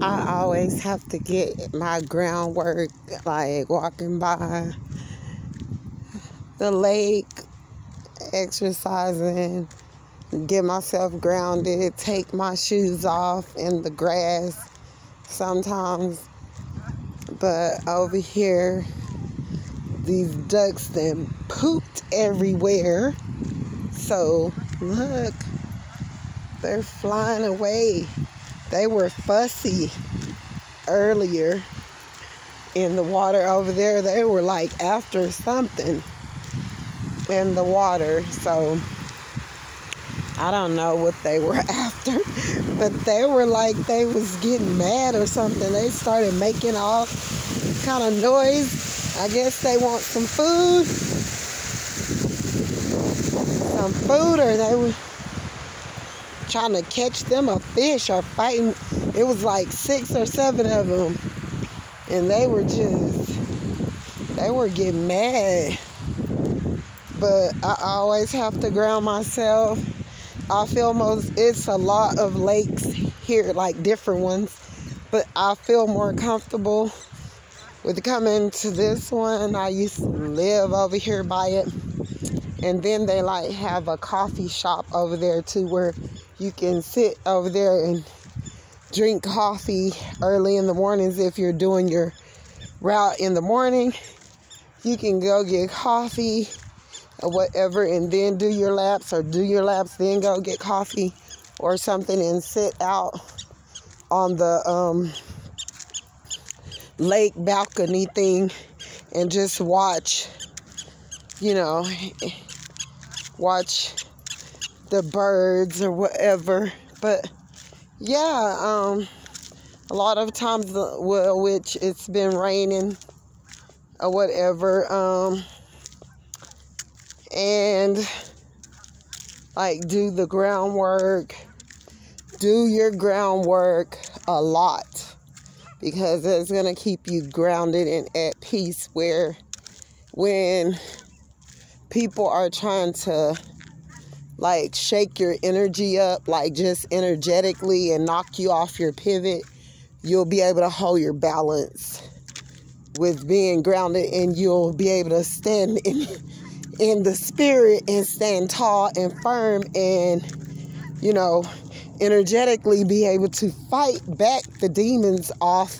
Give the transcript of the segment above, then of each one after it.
I always have to get my groundwork, like walking by the lake, exercising, get myself grounded, take my shoes off in the grass sometimes. But over here, these ducks then pooped everywhere. So look, they're flying away. They were fussy earlier in the water over there. They were like after something in the water. So I don't know what they were after, but they were like they was getting mad or something. They started making all kind of noise. I guess they want some food. Or they were trying to catch them a fish or fighting. It was like 6 or 7 of them. And they were getting mad. But I always have to ground myself. I feel it's a lot of lakes here, like different ones. But I feel more comfortable with coming to this one. I used to live over here by it. And then they like have a coffee shop over there too, where you can sit over there and drink coffee early in the mornings. If you're doing your route in the morning, you can go get coffee or whatever and then do your laps, or do your laps, then go get coffee or something and sit out on the lake balcony thing and just watch, watch the birds or whatever. But yeah, a lot of times, which it's been raining or whatever, and like do the groundwork, do your groundwork a lot, because it's going to keep you grounded and at peace, where when people are trying to like shake your energy up, like just energetically, and knock you off your pivot, you'll be able to hold your balance with being grounded, and you'll be able to stand in the spirit and stand tall and firm, and energetically be able to fight back the demons off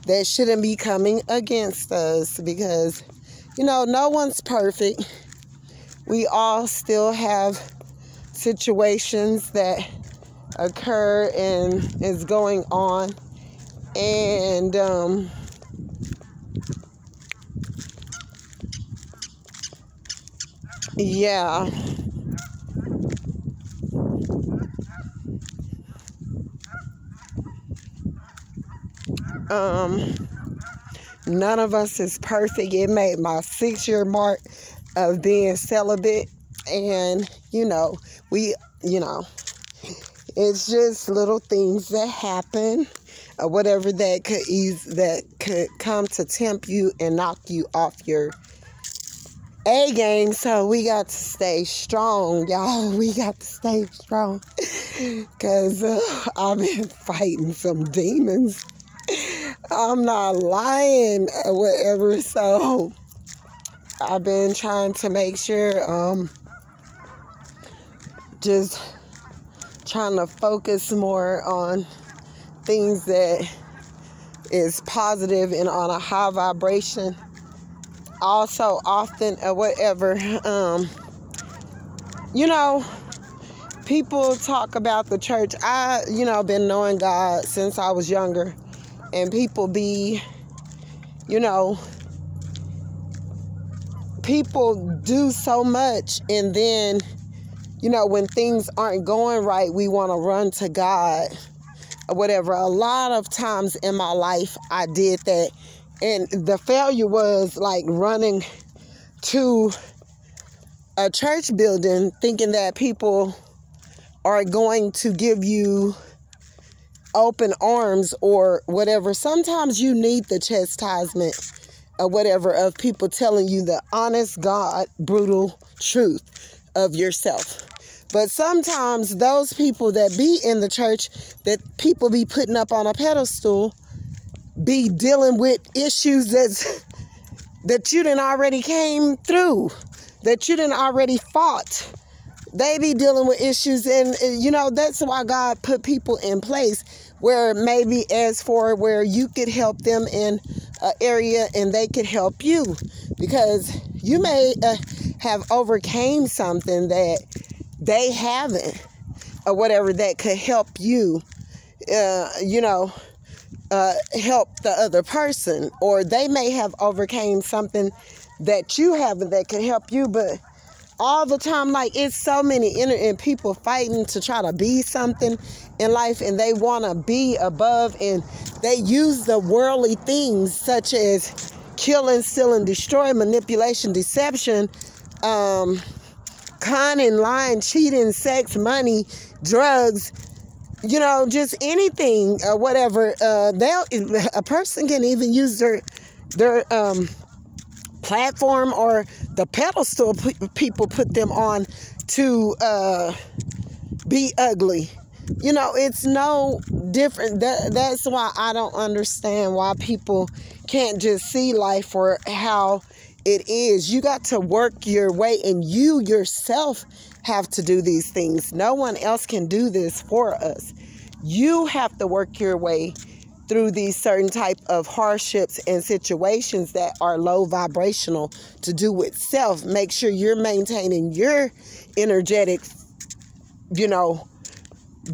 that shouldn't be coming against us, because no one's perfect. We all still have situations that occur and is going on, and yeah, none of us is perfect. It made my 6-year mark of being celibate, and it's just little things that happen or whatever that could come to tempt you and knock you off your A game. So we got to stay strong, y'all. We got to stay strong, because I've been fighting some demons. I'm not lying or whatever. So I've been trying to make sure, just trying to focus more on things that is positive and on a high vibration. Also, often, whatever, people talk about the church. I, been knowing God since I was younger, and people be, people do so much, and then, when things aren't going right, we want to run to God or whatever. A lot of times in my life, I did that. And the failure was like running to a church building thinking that people are going to give you open arms or whatever. Sometimes you need the chastisement or whatever of people telling you the honest, God, brutal truth of yourself. But sometimes those people that be in the church, that people be putting up on a pedestal, be dealing with issues that you done already came through, that you done already fought. They be dealing with issues, and that's why God put people in place where maybe as for where you could help them in an area and they could help you, because you may have overcame something that they haven't, or whatever, that could help you, help the other person, or they may have overcame something that you haven't that could help you. But all the time, like, it's so many and people fighting to try to be something in life, and they want to be above, and they use the worldly things such as killing, stealing, destroy, manipulation, deception, conning, lying, cheating, sex, money, drugs, just anything or whatever. A person can even use their platform or the pedestal people put them on to be ugly. It's no different. That's why I don't understand why people can't just see life for how it is. You got to work your way, and you yourself have to do these things. No one else can do this for us. You have to work your way through these certain type of hardships and situations that are low vibrational to do with self. Make sure you're maintaining your energetic,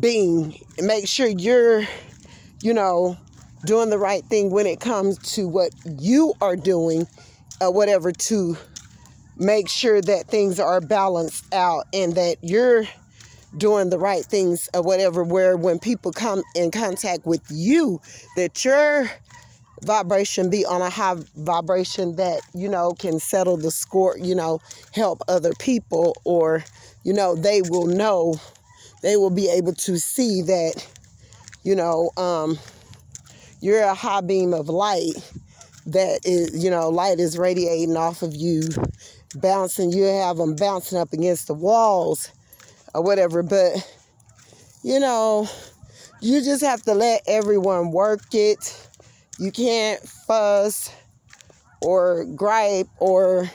being. Make sure you're, doing the right thing when it comes to what you are doing, whatever, to make sure that things are balanced out and that you're doing the right things, or whatever, where when people come in contact with you, that your vibration be on a high vibration that, can settle the score, help other people, or, they will know, they will be able to see that, you're a high beam of light that is, light is radiating off of you, bouncing, you have them bouncing up against the walls or whatever. But, you just have to let everyone work it. You can't fuss or gripe or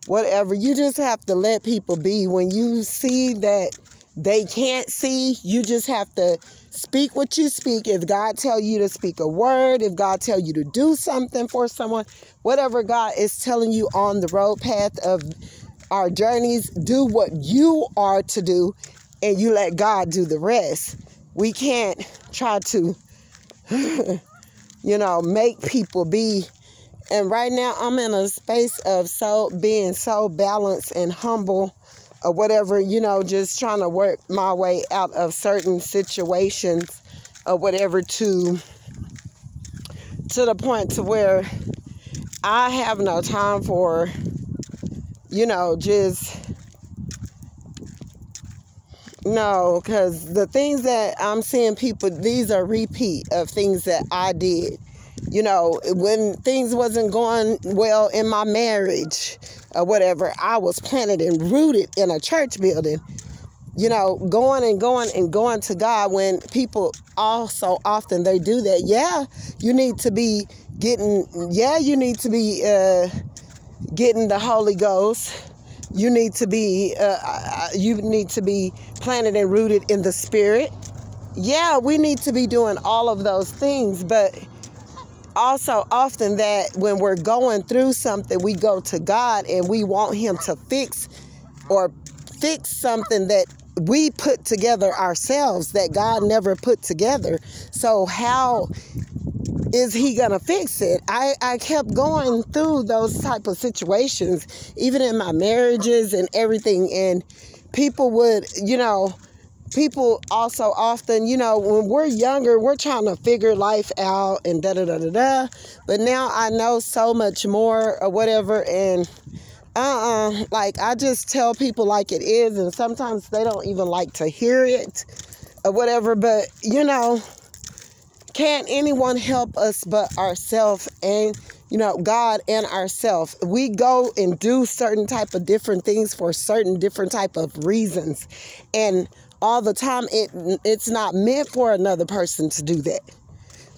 whatever. You just have to let people be. When you see that they can't see, you just have to speak what you speak. If God tell you to speak a word, if God tell you to do something for someone, whatever God is telling you on the road path of our journeys, do what you are to do, and you let God do the rest. We can't try to, make people be. And right now I'm in a space of being so balanced and humble, or whatever, just trying to work my way out of certain situations, or whatever, to the point to where I have no time for, because the things that I'm seeing people, these are repeat of things that I did. When things wasn't going well in my marriage or whatever, I was planted and rooted in a church building, going to God. When people also often they do that, you need to be getting the Holy Ghost. You need to be planted and rooted in the Spirit. Yeah, we need to be doing all of those things, but also often that when we're going through something, we go to God and we want Him to fix something that we put together ourselves, that God never put together. So how is He gonna fix it? I kept going through those type of situations, even in my marriages and everything, and people would, people also often, when we're younger, we're trying to figure life out and da-da-da-da-da. But now I know so much more or whatever, and I just tell people like it is, and sometimes they don't even like to hear it or whatever. But, can't anyone help us but ourselves and, God and ourselves. We go and do certain type of different things for certain different type of reasons. And all the time, it's not meant for another person to do that.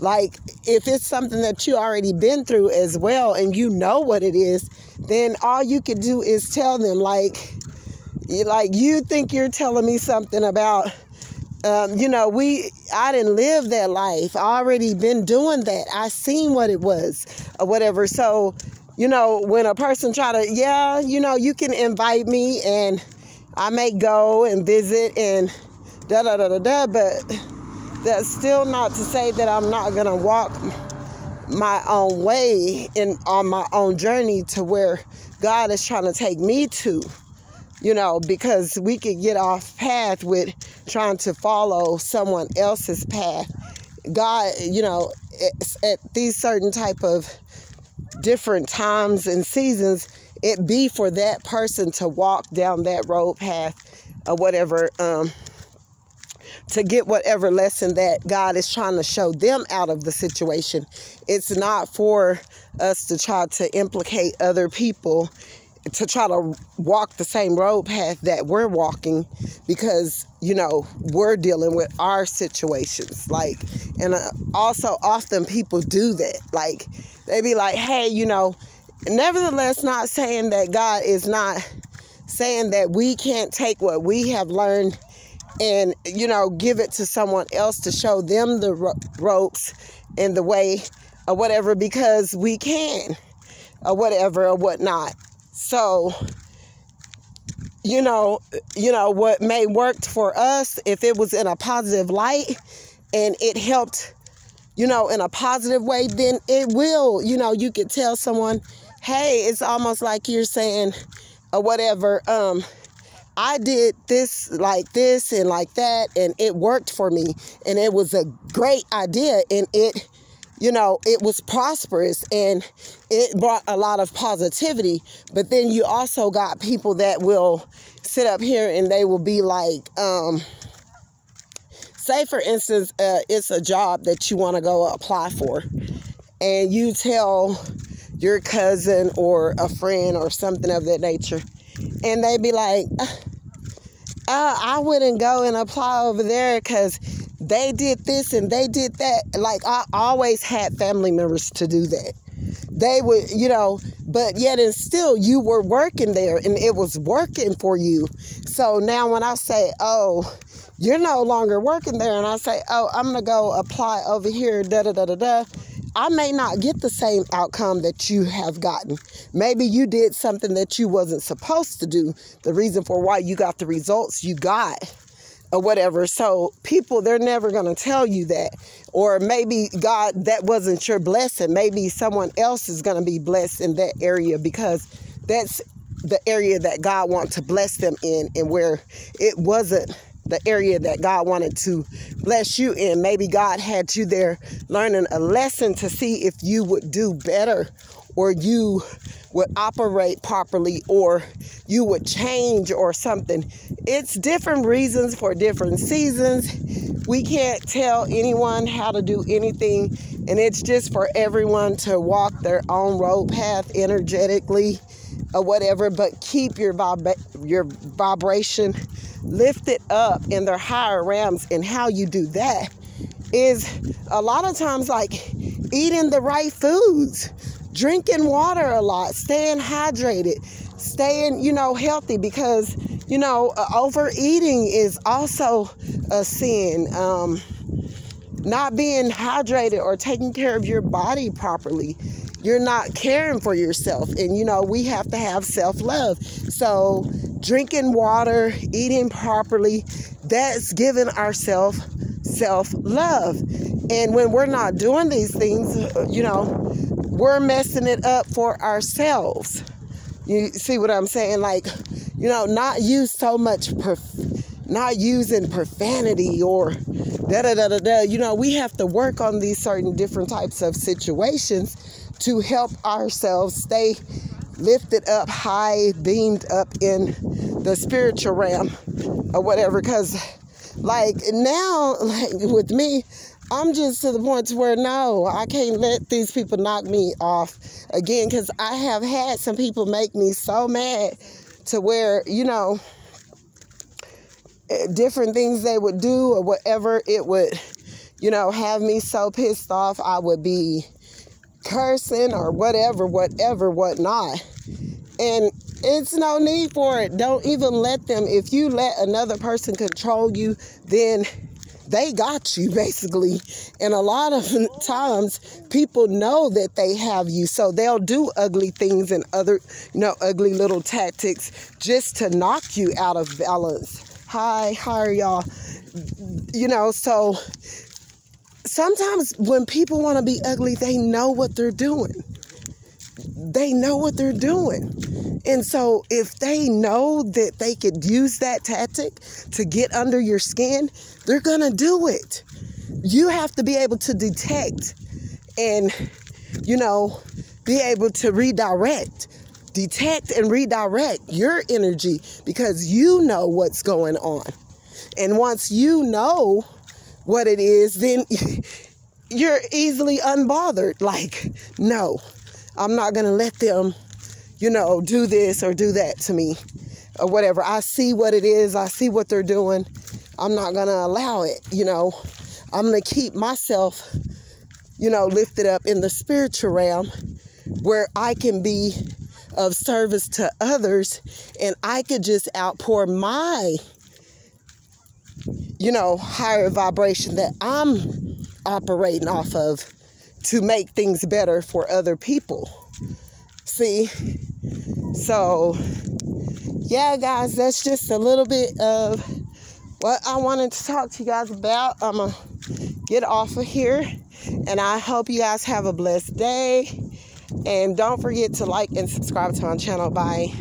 Like, if it's something that you already been through as well and you know what it is, then all you can do is tell them, like you think you're telling me something about, I didn't live that life. I already been doing that. I seen what it was or whatever. So, when a person try to, you can invite me and I may go and visit and but that's still not to say that I'm not going to walk my own way on my own journey to where God is trying to take me to. Because we could get off path with trying to follow someone else's path. God, at these certain type of different times and seasons, it be for that person to walk down that road path or whatever, to get whatever lesson that God is trying to show them out of the situation. It's not for us to try to implicate other people to try to walk the same road path that we're walking, because, we're dealing with our situations. And also often people do that. They be like, hey, nevertheless, not saying that God is not saying that we can't take what we have learned and, give it to someone else to show them the ropes and the way or whatever, because we can or whatever or whatnot. So, what may work for us, if it was in a positive light and it helped, in a positive way, then it will, you could tell someone, hey, it's almost like you're saying or whatever, I did this like this and like that, and it worked for me, and it was a great idea, and it was prosperous, and it brought a lot of positivity. But then you also got people that will sit up here and they will be like, say for instance, it's a job that you want to go apply for, and you tell your cousin or a friend or something of that nature, and they be like, I wouldn't go and apply over there because they did this and they did that. I always had family members to do that. They would, but yet and still you were working there and it was working for you. So now when I say, oh, you're no longer working there, and I say, oh, I'm going to go apply over here, I may not get the same outcome that you have gotten. Maybe you did something that you wasn't supposed to do. The reason for why you got the results you got or whatever. So people, they're never going to tell you that. Or maybe God, that wasn't your blessing. Maybe someone else is going to be blessed in that area, because that's the area that God wants to bless them in, and where it wasn't the area that God wanted to bless you in. Maybe God had you there learning a lesson to see if you would do better, or you would operate properly, or you would change or something. It's different reasons for different seasons. We can't tell anyone how to do anything, and it's just for everyone to walk their own road path energetically or whatever, but keep your vibration lifted up in their higher realms. And how you do that is a lot of times eating the right foods, drinking water a lot, staying hydrated, staying, healthy, because, overeating is also a sin. Not being hydrated or taking care of your body properly, you're not caring for yourself. And, we have to have self-love. So drinking water, eating properly, that's giving ourselves self-love. And when we're not doing these things, we're messing it up for ourselves. You see what I'm saying? Not use so much, not using profanity or we have to work on these certain different types of situations to help ourselves stay lifted up high, beamed up in the spiritual realm or whatever. Because now, with me, I'm just to the point to where, no, I can't let these people knock me off again, because I have had some people make me so mad to where, you know, different things they would do or whatever, it would, you know, have me so pissed off. I would be cursing or whatever, whatnot. And it's no need for it. Don't even let them. If you let another person control you, then they got you, basically. And a lot of times people know that they have you, so they'll do ugly things and other, you know, ugly little tactics just to knock you out of balance. Hi, how are y'all? You know, so sometimes when people want to be ugly, they know what they're doing. They know what they're doing. And so if they know that they could use that tactic to get under your skin, they're going to do it. You have to be able to detect and, you know, be able to detect and redirect your energy, because you know what's going on. And once you know what it is, then you're easily unbothered. Like, no, I'm not going to let them, you know, do this or do that to me or whatever. I see what it is. I see what they're doing. I'm not going to allow it. You know, I'm going to keep myself, you know, lifted up in the spiritual realm where I can be of service to others, and I could just outpour my, you know, higher vibration that I'm operating off of to make things better for other people. See? So, yeah, guys, that's just a little bit of what I wanted to talk to you guys about. I'm going to get off of here, and I hope you guys have a blessed day. And don't forget to like and subscribe to my channel. Bye.